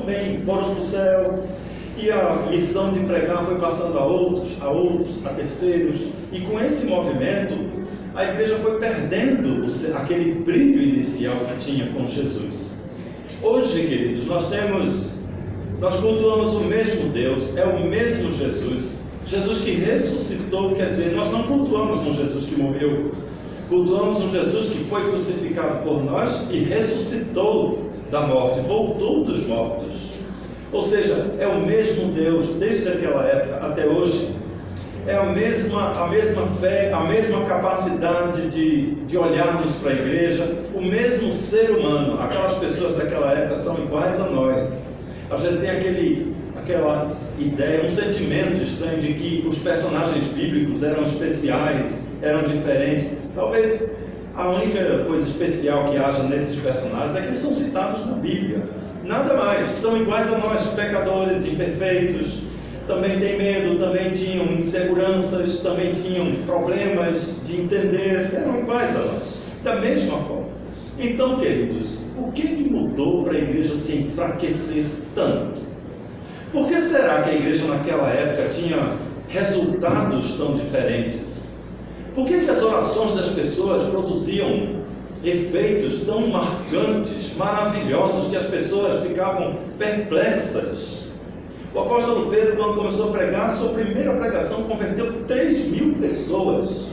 também foram para o céu. E a missão de pregar foi passando a outros, a terceiros. E com esse movimento, a igreja foi perdendo aquele brilho inicial que tinha com Jesus. Hoje, queridos, nós cultuamos o mesmo Deus, é o mesmo Jesus. Jesus que ressuscitou, quer dizer, nós não cultuamos um Jesus que morreu. Cultuamos um Jesus que foi crucificado por nós e ressuscitou da morte, voltou dos mortos. Ou seja, é o mesmo Deus desde aquela época até hoje. É a mesma fé, a mesma capacidade de olharmos para a igreja, o mesmo ser humano. Aquelas pessoas daquela época são iguais a nós. A gente tem aquela ideia, um sentimento estranho de que os personagens bíblicos eram especiais, eram diferentes. Talvez a única coisa especial que haja nesses personagens é que eles são citados na Bíblia. Nada mais, são iguais a nós, pecadores, imperfeitos, também têm medo, também tinham inseguranças, também tinham problemas de entender, eram iguais a nós, da mesma forma. Então, queridos, o que mudou para a igreja se enfraquecer tanto? Por que será que a igreja naquela época tinha resultados tão diferentes? Por que as orações das pessoas produziam efeitos tão marcantes, maravilhosos, que as pessoas ficavam perplexas? O apóstolo Pedro, quando começou a pregar, sua primeira pregação converteu 3.000 pessoas.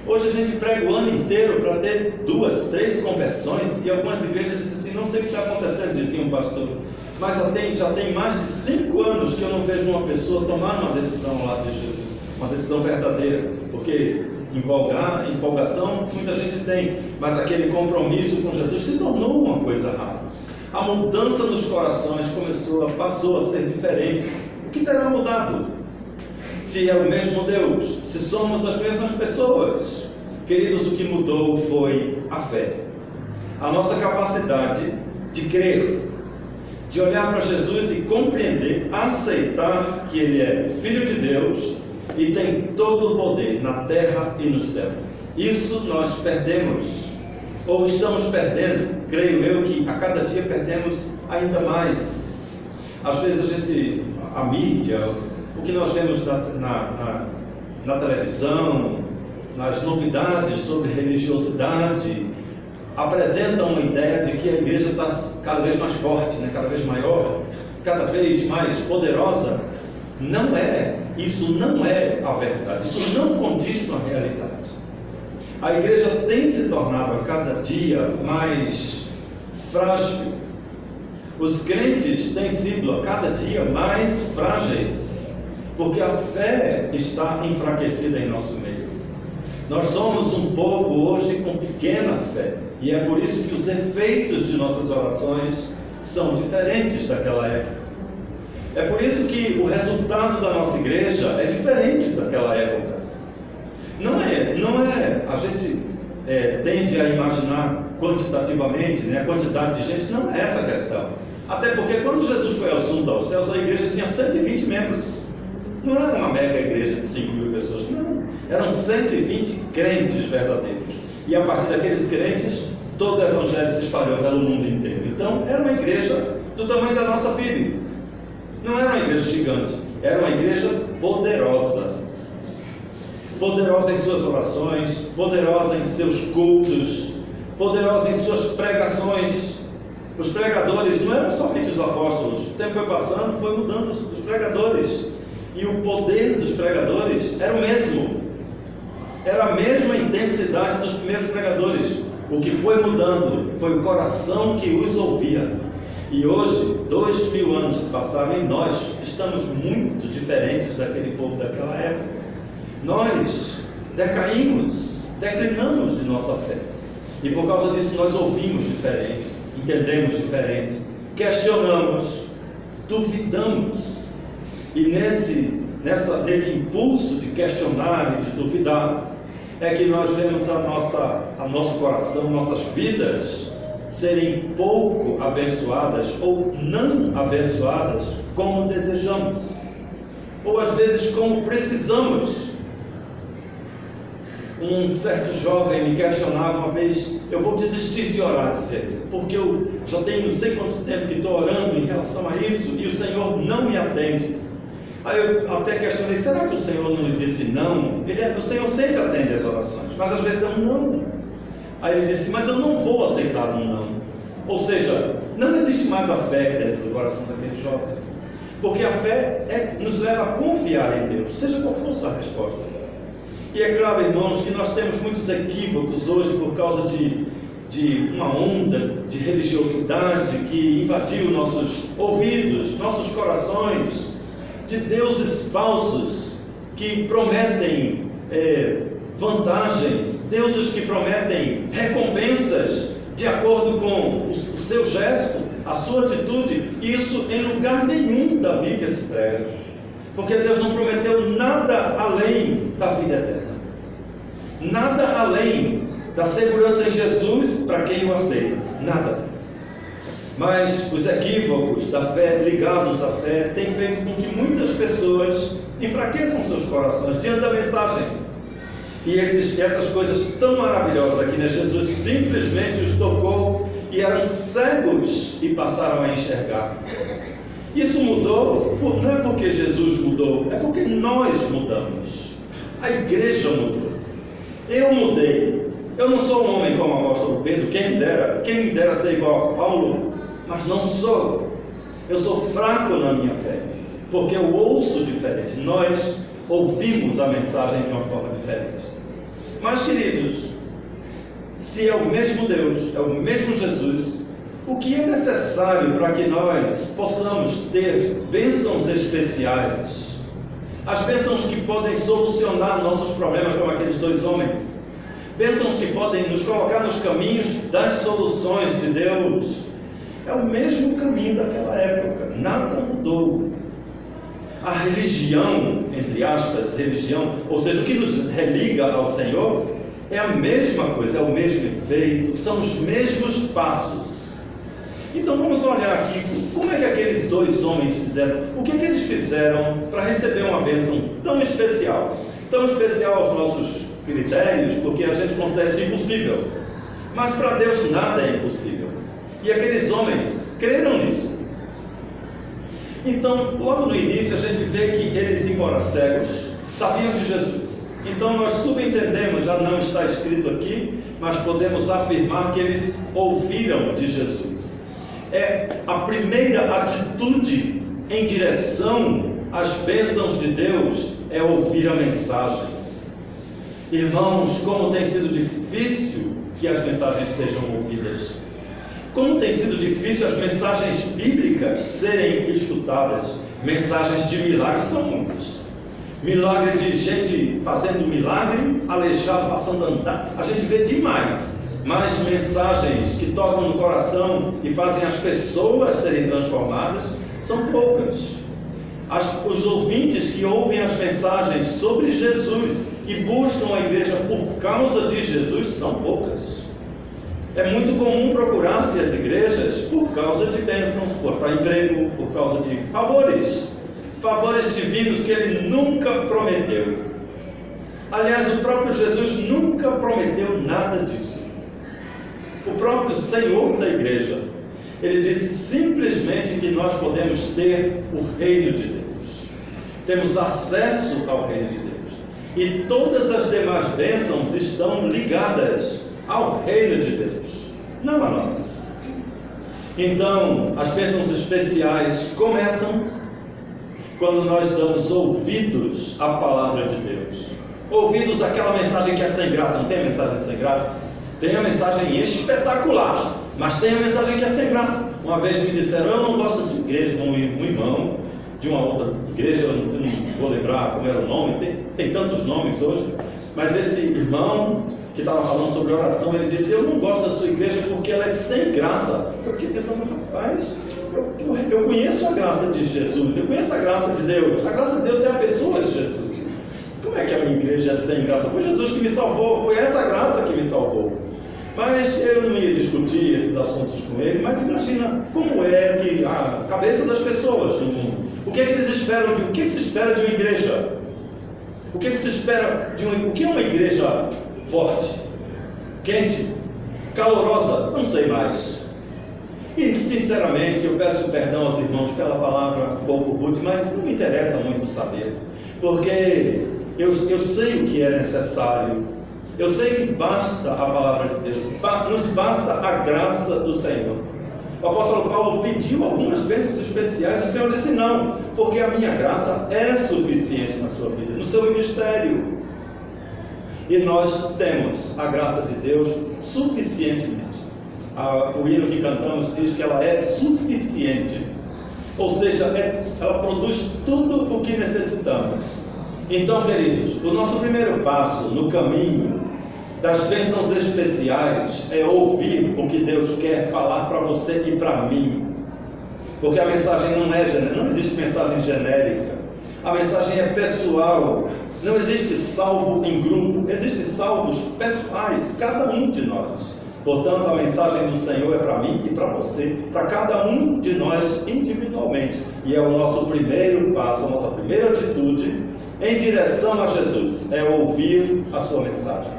Hoje a gente prega o ano inteiro para ter 2, 3 conversões, e algumas igrejas dizem assim, não sei o que está acontecendo, dizia um pastor, mas já tem mais de 5 anos que eu não vejo uma pessoa tomar uma decisão ao lado de Jesus, uma decisão verdadeira, porque empolgação muita gente tem, mas aquele compromisso com Jesus se tornou uma coisa rara. A mudança nos corações passou a ser diferente. O que terá mudado? Se é o mesmo Deus, se somos as mesmas pessoas. Queridos, o que mudou foi a fé. A nossa capacidade de crer, de olhar para Jesus e compreender, aceitar que Ele é Filho de Deus e tem todo o poder na terra e no céu. Isso nós perdemos, ou estamos perdendo. Creio eu que a cada dia perdemos ainda mais. Às vezes a mídia, o que nós vemos na televisão, nas novidades sobre religiosidade, apresentam uma ideia de que a igreja está cada vez mais forte, cada vez maior, cada vez mais poderosa. Não é, isso não é a verdade, isso não condiz com a realidade. A igreja tem se tornado a cada dia mais frágil. Os crentes têm sido a cada dia mais frágeis, porque a fé está enfraquecida em nosso meio. Nós somos um povo hoje com pequena fé, e é por isso que os efeitos de nossas orações são diferentes daquela época. É por isso que o resultado da nossa igreja é diferente daquela época. A gente tende a imaginar quantitativamente, a quantidade de gente, não é essa a questão. Até porque quando Jesus foi assunto aos céus, a igreja tinha 120 membros. Não era uma mega igreja de 5.000 pessoas, não. Eram 120 crentes verdadeiros. E a partir daqueles crentes, todo o evangelho se espalhou pelo mundo inteiro. Então, era uma igreja do tamanho da nossa Bíblia. Não era uma igreja gigante, era uma igreja poderosa. Poderosa em suas orações, poderosa em seus cultos, poderosa em suas pregações. Os pregadores não eram somente os apóstolos. O tempo foi passando, foi mudando os pregadores. E o poder dos pregadores era o mesmo. Era a mesma intensidade dos primeiros pregadores. O que foi mudando foi o coração que os ouvia. E hoje, 2.000 anos se passaram e nós estamos muito diferentes daquele povo daquela época. Nós decaímos, declinamos de nossa fé. E por causa disso nós ouvimos diferente, entendemos diferente, questionamos, duvidamos. E nesse impulso de questionar e de duvidar, é que nós vemos nosso coração, nossas vidas serem pouco abençoadas ou não abençoadas como desejamos, ou às vezes como precisamos. Um certo jovem me questionava uma vez: eu vou desistir de orar, dizia ele. porque eu já tenho não sei quanto tempo que estou orando em relação a isso e o Senhor não me atende. Aí eu até questionei, será que o Senhor não lhe disse não? O Senhor sempre atende as orações, mas às vezes é um não. Aí ele disse, mas eu não vou aceitar um não. Ou seja, não existe mais a fé dentro do coração daquele jovem, porque a fé nos leva a confiar em Deus, seja qual for a sua resposta. E é claro, irmãos, que nós temos muitos equívocos hoje por causa de uma onda de religiosidade que invadiu nossos ouvidos, nossos corações, de deuses falsos que prometem vantagens, deuses que prometem recompensas de acordo com o seu gesto, a sua atitude. E isso em lugar nenhum da Bíblia se prega, porque Deus não prometeu nada além da vida eterna, nada além da segurança em Jesus para quem o aceita, nada. Mas os equívocos da fé, ligados à fé, têm feito com que muitas pessoas enfraqueçam seus corações diante da mensagem. E essas coisas tão maravilhosas aqui, né? Jesus simplesmente os tocou e eram cegos e passaram a enxergar. Isso mudou, não é porque Jesus mudou, é porque nós mudamos. A igreja mudou. Eu mudei. Eu não sou um homem como o apóstolo Pedro, quem me dera ser igual a Paulo, mas não sou. Eu sou fraco na minha fé, porque eu ouço diferente. Nós ouvimos a mensagem de uma forma diferente. Mas, queridos, se é o mesmo Deus, é o mesmo Jesus, o que é necessário para que nós possamos ter bênçãos especiais? As bênçãos que podem solucionar nossos problemas, como aqueles dois homens. Bênçãos que podem nos colocar nos caminhos das soluções de Deus. É o mesmo caminho daquela época, nada mudou. A religião, entre aspas, religião, ou seja, o que nos religa ao Senhor, é a mesma coisa, é o mesmo efeito, são os mesmos passos. Então vamos olhar aqui, como é que aqueles dois homens fizeram, o que é que eles fizeram para receber uma bênção tão especial aos nossos critérios, porque a gente considera isso impossível, mas para Deus nada é impossível. E aqueles homens creram nisso. Então, logo no início, a gente vê que eles, embora cegos, sabiam de Jesus. Então, nós subentendemos, já não está escrito aqui, mas podemos afirmar que eles ouviram de Jesus. A primeira atitude em direção às bênçãos de Deus é ouvir a mensagem. Irmãos, como tem sido difícil que as mensagens sejam ouvidas. Como tem sido difícil as mensagens bíblicas serem escutadas. Mensagens de milagre são muitas. Milagre de gente fazendo milagre, aleijado, passando a andar, a gente vê demais. Mas mensagens que tocam no coração e fazem as pessoas serem transformadas são poucas. Os ouvintes que ouvem as mensagens sobre Jesus e buscam a igreja por causa de Jesus são poucas. É muito comum procurar-se as igrejas por causa de bênçãos, para emprego, por causa de favores divinos que Ele nunca prometeu. Aliás, o próprio Jesus nunca prometeu nada disso. O próprio Senhor da igreja, Ele disse simplesmente que nós podemos ter o reino de Deus. Temos acesso ao reino de Deus. E todas as demais bênçãos estão ligadas ao reino de Deus, não a nós. Então, as bênçãos especiais começam quando nós damos ouvidos à palavra de Deus. Ouvidos àquela mensagem que é sem graça. Não tem a mensagem sem graça? Tem a mensagem espetacular, mas tem a mensagem que é sem graça. Uma vez me disseram, eu não gosto da sua igreja, um irmão de uma outra igreja, eu não vou lembrar como era o nome, tem tantos nomes hoje. Mas esse irmão que estava falando sobre oração, ele disse, eu não gosto da sua igreja porque ela é sem graça. Eu fiquei pensando, rapaz, eu conheço a graça de Jesus, eu conheço a graça de Deus. A graça de Deus é a pessoa de Jesus. Como é que a minha igreja é sem graça? Foi Jesus que me salvou, foi essa graça que me salvou. Mas eu não ia discutir esses assuntos com ele, mas imagina como é que a cabeça das pessoas no mundo. O que é que eles esperam o que se espera de uma igreja? O que se espera o que é uma igreja forte, quente, calorosa? Não sei mais. E sinceramente eu peço perdão aos irmãos pela palavra um pouco rude, mas não me interessa muito saber, porque eu sei o que é necessário. Eu sei que basta a palavra de Deus, nos basta a graça do Senhor. O apóstolo Paulo pediu algumas bênçãos especiais, o Senhor disse não, porque a minha graça é suficiente na sua vida, no seu ministério. E nós temos a graça de Deus suficientemente. O hino que cantamos diz que ela é suficiente, ou seja, ela produz tudo o que necessitamos. Então, queridos, o nosso primeiro passo no caminho das bênçãos especiais é ouvir o que Deus quer falar para você e para mim, porque a mensagem não existe mensagem genérica, a mensagem é pessoal. Não existe salvo em grupo, existem salvos pessoais, cada um de nós. Portanto, a mensagem do Senhor é para mim e para você, para cada um de nós individualmente. E é o nosso primeiro passo, a nossa primeira atitude em direção a Jesus, é ouvir a sua mensagem.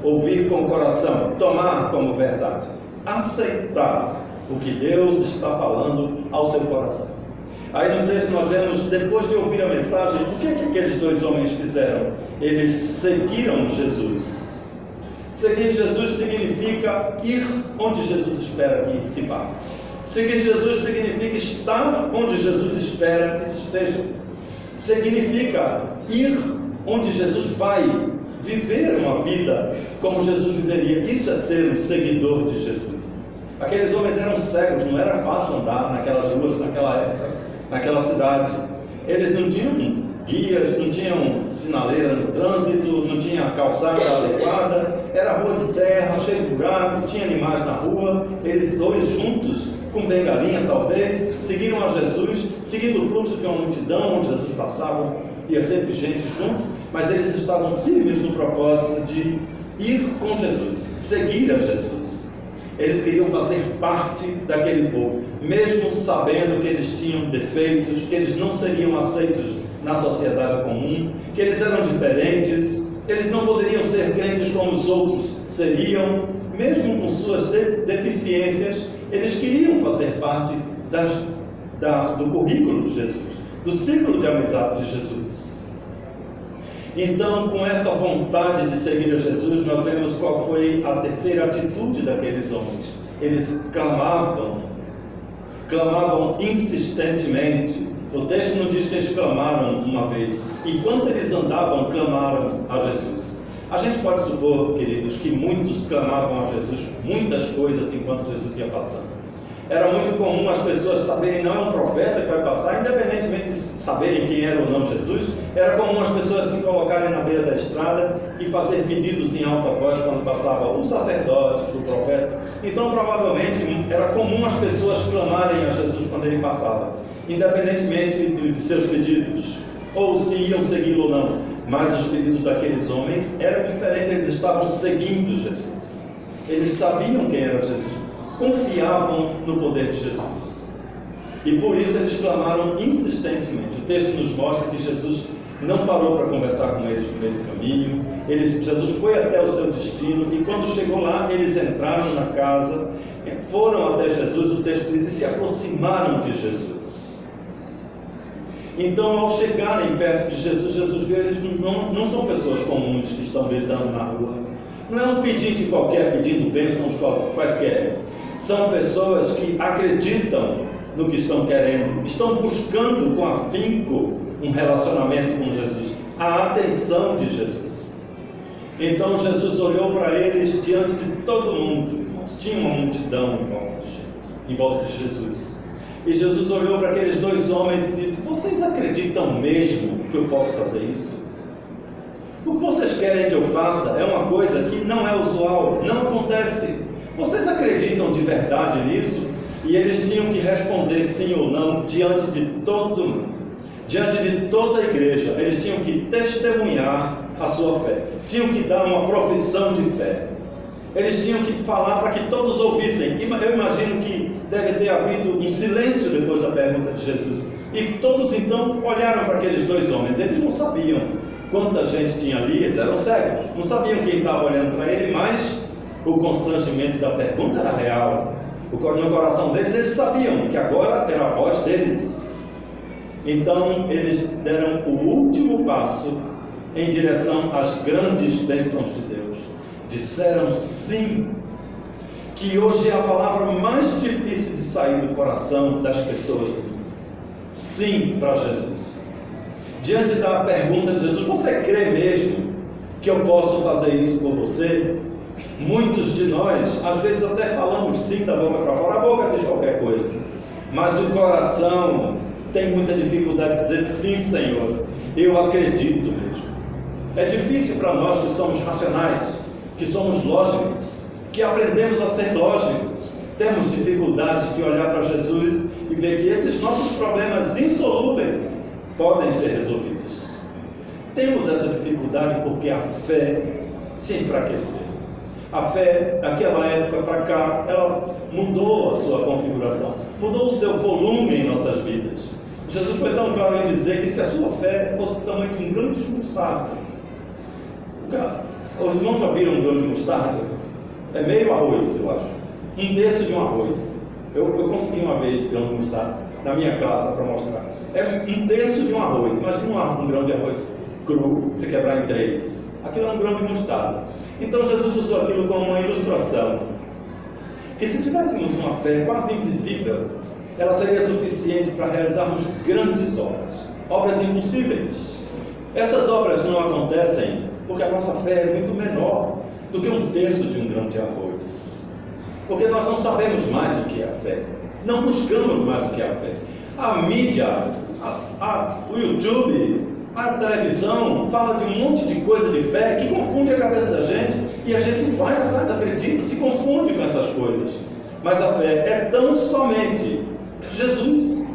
Ouvir com o coração, tomar como verdade, aceitar o que Deus está falando ao seu coração. Aí no texto nós vemos, depois de ouvir a mensagem, o que aqueles dois homens fizeram? Eles seguiram Jesus. Seguir Jesus significa ir onde Jesus espera que se vá. Seguir Jesus significa estar onde Jesus espera que se esteja. Significa ir onde Jesus vai, viver uma vida como Jesus viveria. Isso é ser um seguidor de Jesus. Aqueles homens eram cegos, não era fácil andar naquelas ruas, naquela época, naquela cidade. Eles não tinham guias, não tinham sinaleira no trânsito, não tinha calçada adequada, era rua de terra, cheia de buraco, tinha animais na rua. Eles dois juntos, com bengalinha talvez, seguiram a Jesus, seguindo o fluxo de uma multidão, onde Jesus passava, ia sempre gente junto, mas eles estavam firmes no propósito de ir com Jesus, seguir a Jesus. Eles queriam fazer parte daquele povo, mesmo sabendo que eles tinham defeitos, que eles não seriam aceitos na sociedade comum, que eles eram diferentes, eles não poderiam ser crentes como os outros seriam, mesmo com suas deficiências. Eles queriam fazer parte do currículo de Jesus, do ciclo de amizade de Jesus. Então, com essa vontade de seguir a Jesus, nós vemos qual foi a terceira atitude daqueles homens. Eles clamavam insistentemente. O texto não diz que eles clamaram uma vez. Enquanto eles andavam, clamaram a Jesus. A gente pode supor, queridos, que muitos clamavam a Jesus muitas coisas enquanto Jesus ia passando. Era muito comum as pessoas saberem, não é um profeta que vai passar, independentemente de saberem quem era ou não Jesus. Era comum as pessoas se colocarem na beira da estrada e fazer pedidos em alta voz quando passava o sacerdote, o profeta. Então, provavelmente, era comum as pessoas clamarem a Jesus quando ele passava, independentemente de seus pedidos, ou se iam segui-lo ou não. Mas os pedidos daqueles homens eram diferentes, eles estavam seguindo Jesus. Eles sabiam quem era Jesus, confiavam no poder de Jesus. E por isso eles clamaram insistentemente. O texto nos mostra que Jesus não parou para conversar com eles no meio do caminho. Jesus foi até o seu destino, e quando chegou lá, eles entraram na casa, foram até Jesus, o texto diz, e se aproximaram de Jesus. Então, ao chegarem perto de Jesus, Jesus vê eles não são pessoas comuns que estão gritando na rua. Não é um pedinte qualquer pedindo bênçãos quaisquer. São pessoas que acreditam no que estão querendo, estão buscando com afinco um relacionamento com Jesus, a atenção de Jesus. Então Jesus olhou para eles diante de todo mundo, irmãos. Tinha uma multidão em volta de Jesus. E Jesus olhou para aqueles dois homens e disse: vocês acreditam mesmo que eu posso fazer isso? O que vocês querem que eu faça é uma coisa que não é usual, não acontece. Vocês acreditam de verdade nisso? E eles tinham que responder sim ou não diante de todo mundo, diante de toda a igreja. Eles tinham que testemunhar a sua fé, tinham que dar uma profissão de fé. Eles tinham que falar para que todos ouvissem. Eu imagino que deve ter havido um silêncio depois da pergunta de Jesus. E todos então olharam para aqueles dois homens. Eles não sabiam quanta gente tinha ali, eles eram cegos, não sabiam quem estava olhando para ele, mas o constrangimento da pergunta era real. no coração deles, eles sabiam que agora era a voz deles. Então eles deram o último passo em direção às grandes bênçãos de Deus. Disseram sim, que hoje é a palavra mais difícil de sair do coração das pessoas do mundo. Sim para Jesus. Diante da pergunta de Jesus: você crê mesmo que eu posso fazer isso por você? Muitos de nós, às vezes até falamos sim da boca para fora, a boca diz qualquer coisa, mas o coração tem muita dificuldade de dizer sim, Senhor, eu acredito mesmo. É difícil para nós que somos racionais, que somos lógicos, que aprendemos a ser lógicos, temos dificuldade de olhar para Jesus e ver que esses nossos problemas insolúveis podem ser resolvidos. Temos essa dificuldade porque a fé se enfraqueceu. A fé, daquela época para cá, ela mudou a sua configuração, mudou o seu volume em nossas vidas. Jesus foi tão claro em dizer que se a sua fé fosse do tamanho de um grão de mostarda, os irmãos já viram um grão de mostarda? É meio arroz, eu acho, um terço de um arroz. Eu consegui uma vez grão de mostarda na minha classe para mostrar. É um terço de um arroz. Imagina um grão de arroz cru, se quebrar em 3. Aquilo é um grão de mostarda. Então Jesus usou aquilo como uma ilustração, que se tivéssemos uma fé quase invisível, ela seria suficiente para realizarmos grandes obras, obras impossíveis. Essas obras não acontecem porque a nossa fé é muito menor do que um terço de um grão de arroz, porque nós não sabemos mais o que é a fé, não buscamos mais o que é a fé. A mídia, o YouTube, a televisão fala de um monte de coisa de fé que confunde a cabeça da gente, e a gente vai atrás, acredita, se confunde com essas coisas. Mas a fé é tão somente Jesus.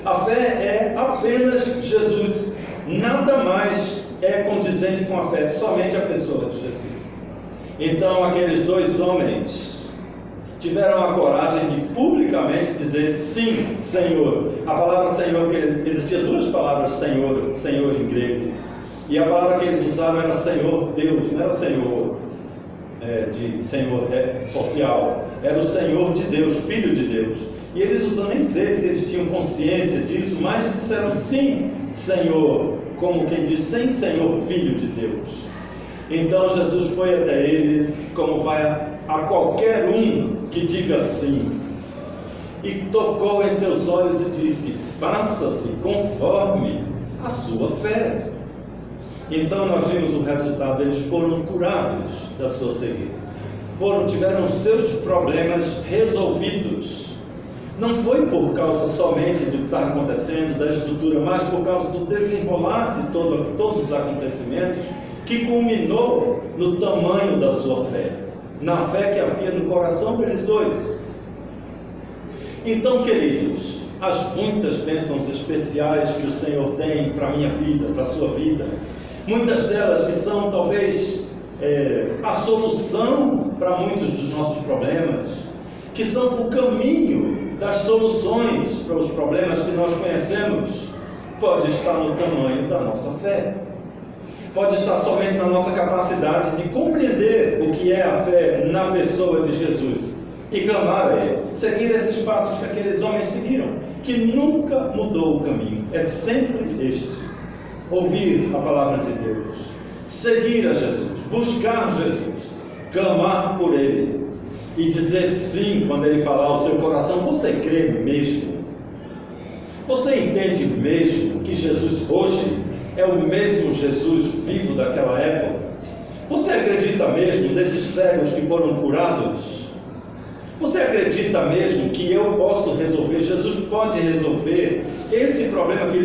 A fé é apenas Jesus. Nada mais é condizente com a fé, somente a pessoa de Jesus. Então aqueles dois homens tiveram a coragem de publicamente dizer sim, Senhor. A palavra Senhor, existia duas palavras Senhor, Senhor em grego, e a palavra que eles usaram era Senhor Deus, não era Senhor de Senhor social, era o Senhor de Deus, Filho de Deus. E eles usam, nem sei se eles tinham consciência disso, mas disseram sim, Senhor, como quem diz sim, Senhor, Filho de Deus. Então Jesus foi até eles, como vai a qualquer um que diga sim, e tocou em seus olhos e disse: faça-se conforme a sua fé. Então nós vimos o resultado, eles foram curados da sua cegueira, tiveram os seus problemas resolvidos. Não foi por causa somente do que está acontecendo, da estrutura, mas por causa do desenrolar de todos os acontecimentos, que culminou no tamanho da sua fé, na fé que havia no coração deles dois. Então, queridos, as muitas bênçãos especiais que o Senhor tem para a minha vida, para a sua vida, muitas delas que são talvez a solução para muitos dos nossos problemas, que são o caminho das soluções para os problemas que nós conhecemos, pode estar no tamanho da nossa fé. Pode estar somente na nossa capacidade de compreender o que é a fé na pessoa de Jesus e clamar a Ele, seguir esses passos que aqueles homens seguiram, que nunca mudou o caminho, é sempre este: ouvir a palavra de Deus, seguir a Jesus, buscar Jesus, clamar por Ele e dizer sim quando Ele falar ao seu coração. Você crê mesmo? Você entende mesmo que Jesus hoje é o mesmo Jesus vivo daquela época? Você acredita mesmo nesses cegos que foram curados? Você acredita mesmo que eu posso resolver, Jesus pode resolver esse problema que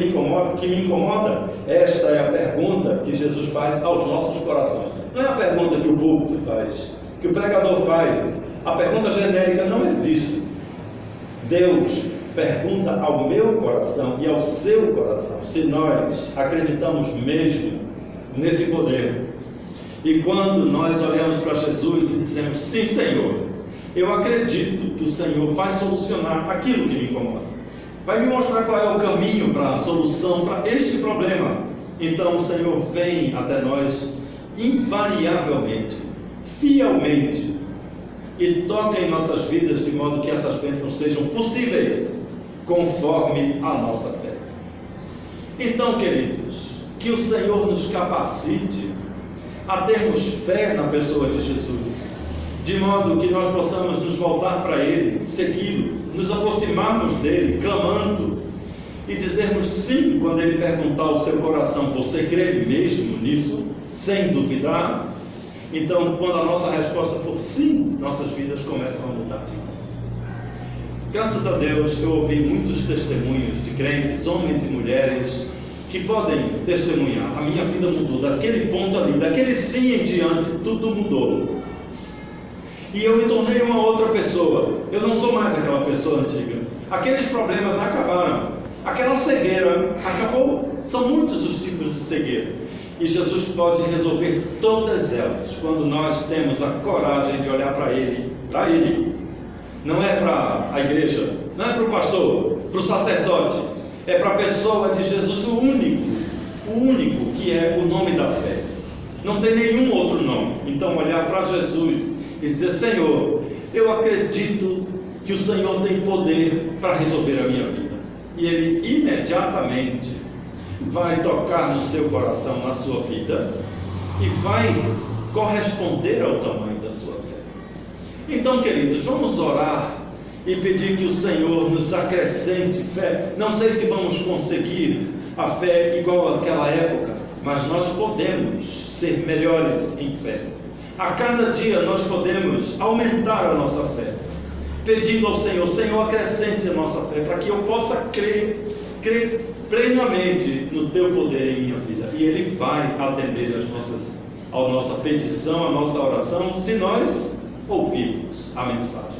me incomoda? Esta é a pergunta que Jesus faz aos nossos corações. Não é a pergunta que o púlpito faz, que o pregador faz. A pergunta genérica não existe. Deus pergunta ao meu coração e ao seu coração se nós acreditamos mesmo nesse poder. E quando nós olhamos para Jesus e dizemos: sim, Senhor, eu acredito que o Senhor vai solucionar aquilo que me incomoda, vai me mostrar qual é o caminho para a solução para este problema, então o Senhor vem até nós invariavelmente, fielmente, e toca em nossas vidas de modo que essas bênçãos sejam possíveis, conforme a nossa fé. Então, queridos, que o Senhor nos capacite a termos fé na pessoa de Jesus, de modo que nós possamos nos voltar para Ele, segui-lo, nos aproximarmos dEle, clamando, e dizermos sim quando Ele perguntar ao seu coração: você crê mesmo nisso? Sem duvidar? Então, quando a nossa resposta for sim, nossas vidas começam a mudar. Graças a Deus, eu ouvi muitos testemunhos de crentes, homens e mulheres, que podem testemunhar: a minha vida mudou, daquele ponto ali, daquele sim em diante, tudo mudou. E eu me tornei uma outra pessoa. Eu não sou mais aquela pessoa antiga. Aqueles problemas acabaram. Aquela cegueira acabou. São muitos os tipos de cegueira. E Jesus pode resolver todas elas quando nós temos a coragem de olhar para Ele. Para Ele. Não é para a igreja, não é para o pastor, para o sacerdote. É para a pessoa de Jesus, o único que é o nome da fé. Não tem nenhum outro nome. Então olhar para Jesus e dizer: Senhor, eu acredito que o Senhor tem poder para resolver a minha vida. E Ele imediatamente vai tocar no seu coração, na sua vida, e vai corresponder ao tamanho da sua fé. Então, queridos, vamos orar e pedir que o Senhor nos acrescente fé. Não sei se vamos conseguir a fé igual àquela época, mas nós podemos ser melhores em fé. A cada dia nós podemos aumentar a nossa fé, pedindo ao Senhor: Senhor, acrescente a nossa fé, para que eu possa crer plenamente no Teu poder em minha vida. E Ele vai atender a nossa petição, a nossa oração, se nós ouvirmos a mensagem.